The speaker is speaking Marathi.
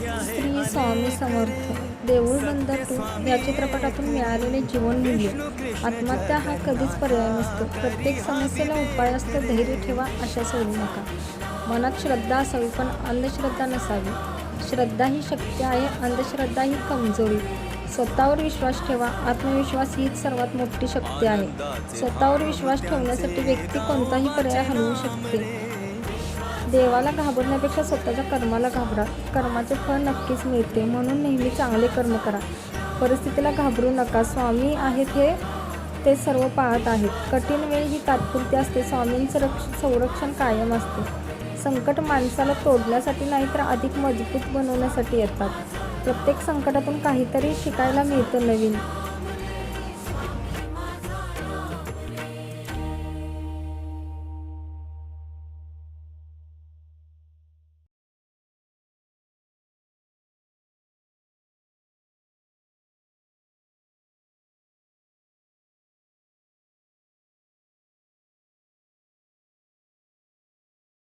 श्री स्वामी समर्थ. देऊळ बंद 2 या चित्रपटातून मिळालेले जीवनमूल्य. आत्महत्या हा कधीच पर्याय नसतो. प्रत्येक समस्येला उपाय असतो. धैर्य ठेवा, आशा सोडू नका. मनात श्रद्धा असावी, पण अंधश्रद्धा नसावी. श्रद्धा ही शक्ती आहे, अंधश्रद्धा ही कमजोरी. स्वतःवर विश्वास ठेवा. आत्मविश्वास हीच सर्वात मोठी शक्ती आहे. स्वतःवर विश्वास ठेवण्यासाठी व्यक्ती कोणताही पर्याय हलवू शकते. देवाला घाबरण्यापेक्षा स्वतःच्या कर्माला घाबरा. कर्माचे फळ नक्कीच मिळते, म्हणून नेहमी चांगले कर्म करा. परिस्थितीला घाबरू नका. स्वामी आहेत ते सर्व पाहत आहेत. कठीण वेळ ही तात्पुरती असते. स्वामींचं संरक्षण कायम असते. संकट माणसाला तोडण्यासाठी नाही, तर अधिक मजबूत बनवण्यासाठी येतात. प्रत्येक संकटातून काहीतरी शिकायला मिळतं नवीन.